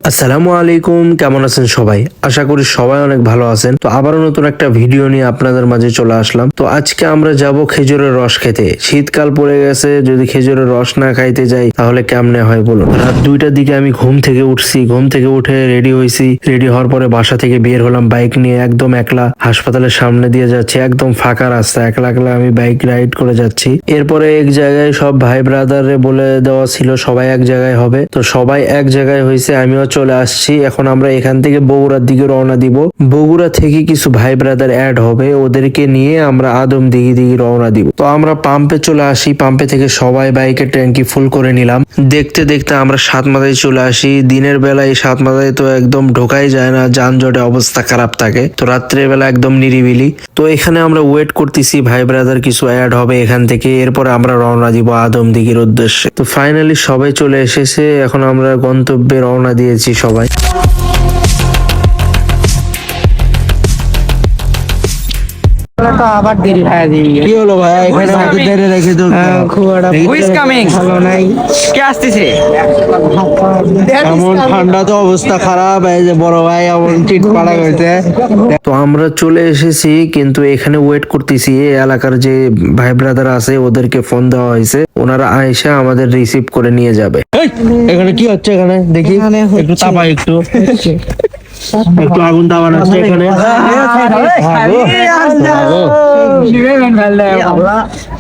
আসসালামু আলাইকুম, কেমন আছেন সবাই? আশা করি সবাই অনেক ভালো আছেন। তো আবারও নতুন একটা ভিডিও নিয়ে আপনাদের মাঝে চলে আসলাম। তো আজকে আমরা যাব খেজুরের রস খেতে। শীতকাল পড়ে গেছে, যদি খেজুরের রস না খাইতে যাই তাহলে কেমনে হয় বলুন। রাত 2টার দিকে আমি ঘুম থেকে উঠছি, ঘুম থেকে উঠে রেডি হয়েছি। রেডি হওয়ার পরে বাসা থেকে বের হলাম বাইক নিয়ে, একদম একলা। হাসপাতালের সামনে দিয়ে যাচ্ছি, একদম ফাঁকা রাস্তা, একলা একলা আমি বাইক রাইড করে যাচ্ছি। এরপরে এক জায়গায় সব ভাই ব্রাদারে বলে দেওয়া ছিল সবাই এক জায়গায় হবে। তো সবাই এক জায়গায় হয়েছে, আমিও চলে আসছি। এখন আমরা এখান থেকে বগুড়ার দিকে রওনা দিব। বগুড়া থেকে কিছু ভাই ব্রাদার অ্যাড হবে, ওদেরকে নিয়ে আমরা আদমদিঘি দিকে রওনা দিব। তো আমরা পাম্পে চলে আসি, পাম্পে থেকে সবাই বাইকের ট্যাঙ্কি ফুল করে নিলাম। দেখতে দেখতে আমরা সাতমাথায় চলে আসি। দিনের বেলায় সাতমাথায় তো একদম ঢোকাই যায় না, যানজটে অবস্থা খারাপ থাকে। তো রাত্রের বেলা একদম নিরিবিলি। তো এখানে আমরা ওয়েট করতেছি, ভাই ব্রাদার কিছু অ্যাড হবে এখান থেকে, এরপর আমরা রওনা দিব আদমদিঘির উদ্দেশ্যে। তো ফাইনালি সবাই চলে এসেছে, এখন আমরা গন্তব্যে রওনা দিয়েছি সবাই। আবার দেরি হয়ে কি হলো ভাই, এখানে আমাকে দেরি রেখে দাও। খুব ভালো নাই। কে আসতেছে? এমন ঠান্ডা তো অবস্থা খারাপ, এই যে বড় ভাই এমন চিট পাড়া হয়েছে। তো আমরা চলে এসেছি, কিন্তু এখানে ওয়েট করতেছি। এই এলাকার যে ভাই ব্রাদার আছে ওদেরকে ফোন দেওয়া হয়েছে, ওনারা আয়সা আমাদের রিসিভ করে নিয়ে যাবে। এখানে কি হচ্ছে? এখানে দেখি একটু তাপা, একটু আগুন তাপান আছে এখানে।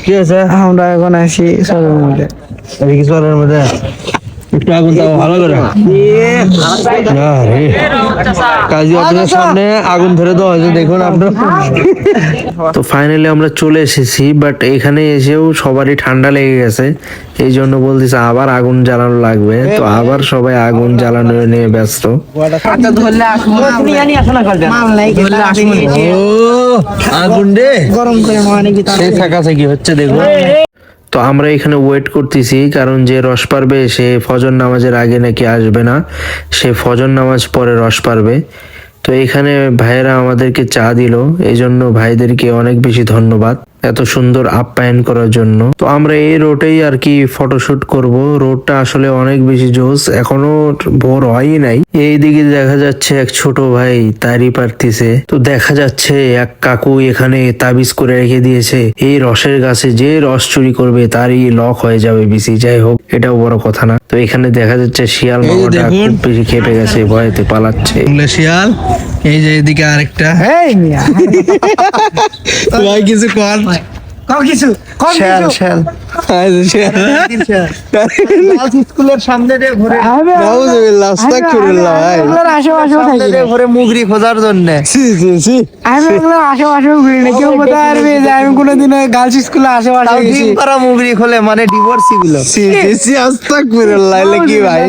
কি আছে? আমরা এখন আসি শহরের মধ্যে। শহরের মধ্যে একটু আগুন তাপা ভালো করে। কাজী অফিসের সামনে আগুন ধরে দেওয়া হয়েছে, দেখুন আপনার। তো ফাইনালি আমরা চলে এসেছি, বাট এখানে এসেও সবারই ঠান্ডা লেগে গেছে। এই জন্য বলতেছে আবার আগুন জ্বালানো লাগবে। তো আবার সবাই আগুন জ্বালানো নিয়ে ব্যস্ত। আগুন রে গরম করে সেই থাকাথাকি হচ্ছে, দেখুন। তো আমরা এখানে ওয়েট করতেছি, কারণ যে রস পারবে সে ফজর নামাজের আগে নাকি আসবে না, সে ফজর নামাজ পরে রস পারবে। তো এখানে ভাইয়েরা আমাদেরকে চা দিল, এই জন্য ভাইদেরকে অনেক বেশি ধন্যবাদ এত সুন্দর আপ্যায়ন করার জন্য। তো আমরা এই রোডেই আর কি ফটোশুট করব। রোডটা আসলে অনেক বেশি জোস, এখনো ভোর হয়ই নাই। এইদিকে দেখা যাচ্ছে এক ছোট ভাই তারি পারতিছে। তো দেখা যাচ্ছে এক কাকু এখানে তাবিজ করে রেখে দিয়েছে, এই রসের গাছে যে রস চুরি করবে তারই লক হয়ে যাবে বিসি। যাই হোক, এটাও বড় কথা না। তো এখানে দেখা যাচ্ছে শিয়াল মামাটা খুব বেশি খেপে গেছে, ভয়েতে পালাচ্ছে। শিয়াল এই যে এদিকে আরেকটা। ভাই কিছু কর, স্কুলের সামনে ঘুরে মুগরি খোঁজার জন্য। আশেপাশেও ঘুরি না, কেউ কোথায় আসবে যে আমি কোনোদিন গার্লস স্কুলে আশেপাশে গেছি। মুগরি খোলে মানে ডিভোর্সি গুলো। কি ভাই,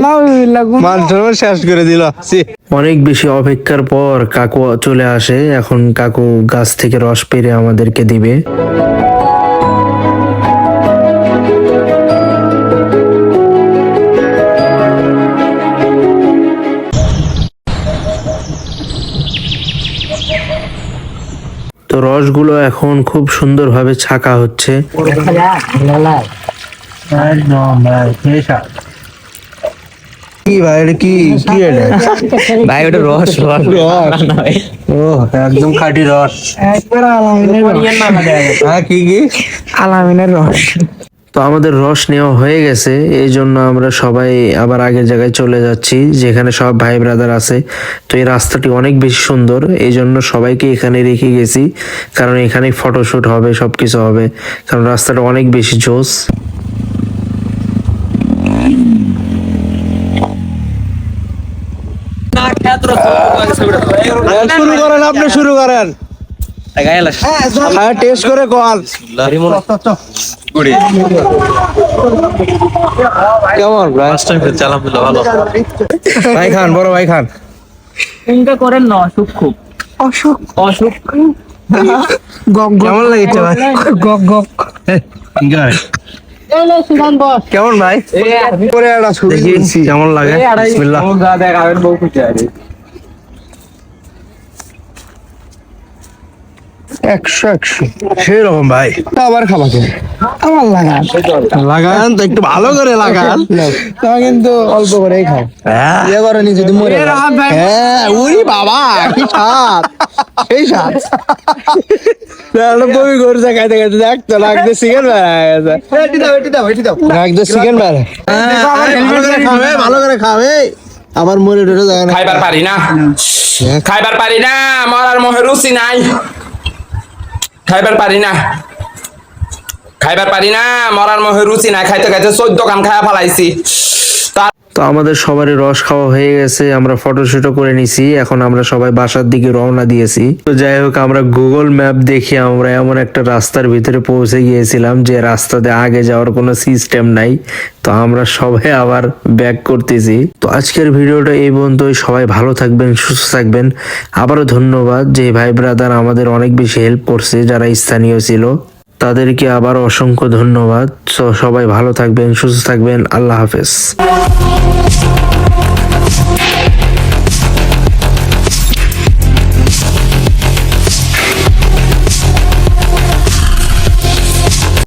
মান সম্মান শেষ করে দিল। অনেক বেশি অপেক্ষার পর কাকু চলে আসে। এখন কাকু গাছ থেকে রস পেরে আমাদেরকে দিবে। তো রসগুলো এখন খুব সুন্দরভাবে ছাকা হচ্ছে। কি ভাই, এটা কি কি ভাই ওটা রস রস ও একদম খাঁটি রস। কি কি আলামিনের রস। তো আমাদের রস নেওয়া হয়ে গেছে, এই জন্য আমরা সবাই আবার আগের জায়গায় চলে যাচ্ছি যেখানে সব ভাই ব্রাদার আছে। তো এই রাস্তাটি অনেক বেশি সুন্দর, এই জন্য সবাইকে এখানে রেখে গেছি, কারণ এখানে ফটোশুট হবে, সবকিছু হবে, কারণ রাস্তাটা অনেক বেশি জোস। শুরু করেন, আপনি শুরু করেন। টেস্ট করে কল কেমন ভাই খান, বড় ভাই খান। করেন না অসুখ, খুব অসুখ অসুখ কেমন লাগছে ভাই? গক গক কেমন ভাই? কেমন লাগে? বিসমিল্লাহ। 100 সেই রকম ভাই তো আবার খাবা কে আমার লাগান লাগান তো একটু ভালো করে লাগান তোমার কিন্তু অল্প করেই খাও হ্যাঁ ইয়ে করনি যদি মরে এ রাহাত ভাই। হ্যাঁ উরি বাবা কি স্বাদ এই স্বাদ বই করছে খাইতে খাইতে দেখ তো লাগতে চিকেন লাগতে চিকেন বেড়ে ভালো করে খাবে আবার মরে টরে যায় না খাইবার পারি না খাইবার পারি না মরার মোহে রুচি নাই খাইবার পারি না খাইবার পারি না মরার মোহে রুচি নাই খাইতে খাইতে 14 কান খায়া ফেলাইছি তো আমাদের সবারই রস খাওয়া হয়ে গেছে, আমরা ফটোশুটও করে নিছি। এখন আমরা সবাই বাসার দিকে রওনা দিয়েছি। তো যাই হোক, আমরা গুগল ম্যাপ দেখে আমরা এমন একটা রাস্তার ভিতরে পৌঁছে গিয়েছিলাম যে রাস্তাতে আগে যাওয়ার কোনো সিস্টেম নাই। তো আমরা সবাই আবার ব্যাক করতেছি। তো আজকের ভিডিওটা এই পর্যন্তই। সবাই ভালো থাকবেন, সুস্থ থাকবেন। আবারও ধন্যবাদ যে ভাই ব্রাদার আমাদের অনেক বেশি হেল্প করছে, যারা স্থানীয় ছিল তাদেরকে আবার অসংখ্য ধন্যবাদ। সবাই ভালো থাকবেন, সুস্থ থাকবেন। আল্লাহ হাফেজ।